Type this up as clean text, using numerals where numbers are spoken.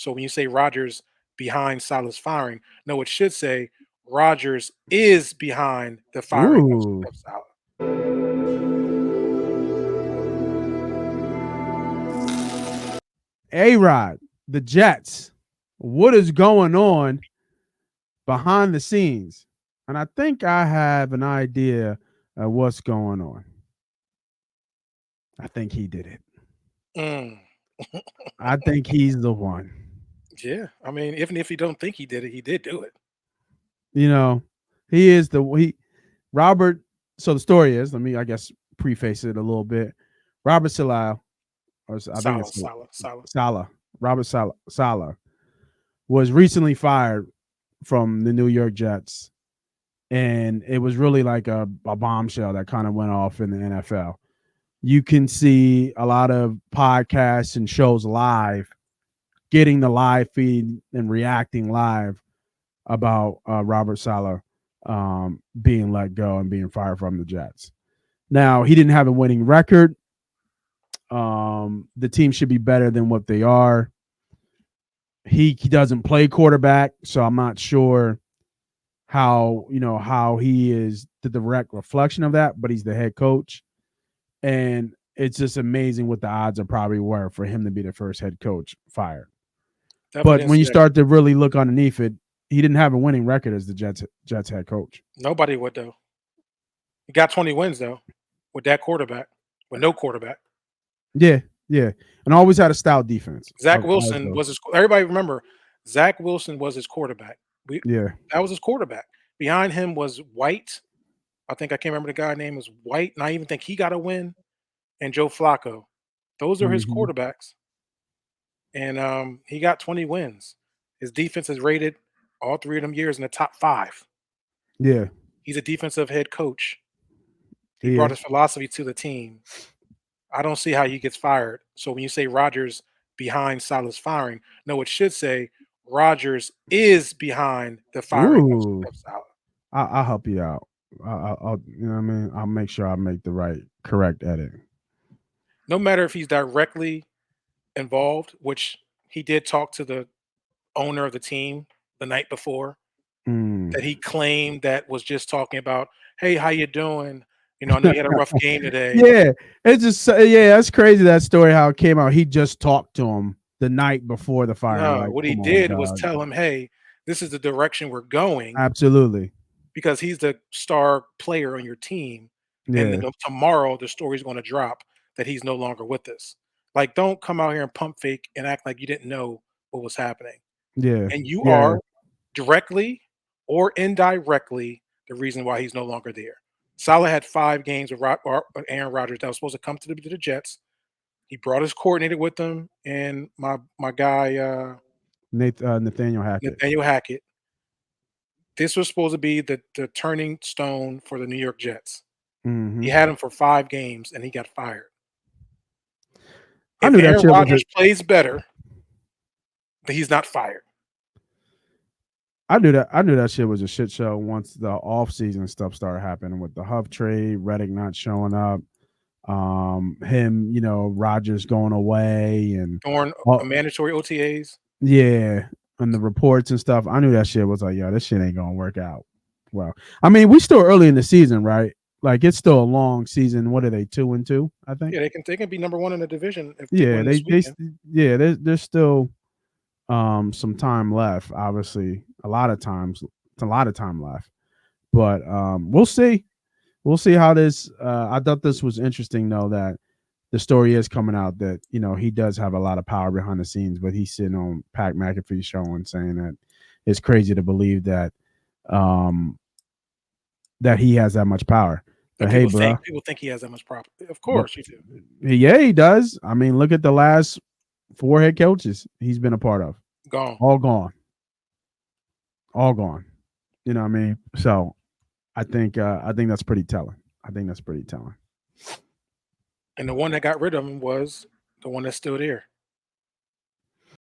So when you say Rodgers behind Saleh's firing, no, it should say Rodgers is behind the firing Ooh. of Saleh. A-Rod, the Jets. What is going on behind the scenes? And I think I have an idea of what's going on. I think he did it. Mm, I think he's the one. yeah, I mean, even if you don't think he did it, he did do it. You know, he is Robert. So the story is, let me, I guess, preface it a little bit. Robert Saleh, or I think Saleh, it's Saleh, Saleh. Saleh, Robert Saleh, was recently fired from the New York Jets. And it was really like a bombshell that kind of went off in the NFL. You can see a lot of podcasts and shows live, getting the live feed and reacting live about Robert Saleh being let go and being fired from the Jets. Now, he didn't have a winning record. The team should be better than what they are. He doesn't play quarterback, so I'm not sure how he is the direct reflection of that, but he's the head coach. And it's just amazing what the odds are probably were for him to be the first head coach fired. Definitely But didn't when see you that. start to really look underneath it, he didn't have a winning record as the Jets head coach. Nobody would though. He got 20 wins though, with that quarterback, with no quarterback. Yeah, yeah, and always had a stout defense. Zach Wilson was his. Everybody remember, Zach Wilson was his quarterback. We Yeah, That was his quarterback. Behind him was White. I think I can't remember the guy's name was White, and I even think he got a win. And Joe Flacco. Those are his hmm quarterbacks, and he got 20 wins. His defense is rated all three of them years in the top 5. yeah, He's a defensive head coach. He he brought his is. philosophy to the team. I don't see how he gets fired. So when you say Rodgers behind Saleh's firing, no, it should say Rodgers is behind the firing Ooh, of Saleh. I'll help you out. I'll, you know what I mean. I'll make sure I make the correct edit. No matter if he's directly involved, which he did talk to the owner of the team the night before, Mm. that he claimed that was just talking about, "Hey, how you doing? I know you had a rough game today." Yeah, it's just that's crazy that story how it came out. He just talked to him the night before the firing. No, Like, what he come on, did was dog. tell him, "Hey, this is the direction we're going," Absolutely. because he's the star player on your team, and then Yeah, tomorrow the story's gonna drop that he's no longer with us. Like, don't come out here and pump fake and act like you didn't know what was happening. yeah, And you yeah. are directly or indirectly the reason why he's no longer there. Saleh had 5 games with Aaron Rodgers that was supposed to come to the Jets. He brought his coordinator with him and my guy, Nathaniel Hackett. Nathaniel Hackett. This was supposed to be the turning stone for the New York Jets. He Hmm had him for 5 games, and he got fired. I If knew that Aaron shit was a. Rodgers plays better, then he's not fired. I knew that shit was a shit show once the off season stuff started happening with the Huff trade, Reddick not showing up, him, Rogers going away, and During all, mandatory OTAs. yeah, and the reports and stuff. I knew that shit was like, yo, this shit ain't gonna work out. Well, I mean, we still early in the season, right? Like it's still a long season. What are they, 2-2? I think. Yeah, they can be number 1 in the division if they Yeah, win this weekend. yeah, there's still some time left. Obviously, it's a lot of time left. But we'll see. We'll see how this. I thought this was interesting though that the story is coming out that he does have a lot of power behind the scenes, but he's sitting on Pat McAfee's show and saying that it's crazy to believe that um, that he has that much power. And But hey, bro, people think he has that much property. Of but course you do. yeah, he does. I mean, look at the last 4 head coaches he's been a part of. Gone. All gone. All gone. You know what I mean? So I think that's pretty telling. I think that's pretty telling. And the one that got rid of him was the one that's still there.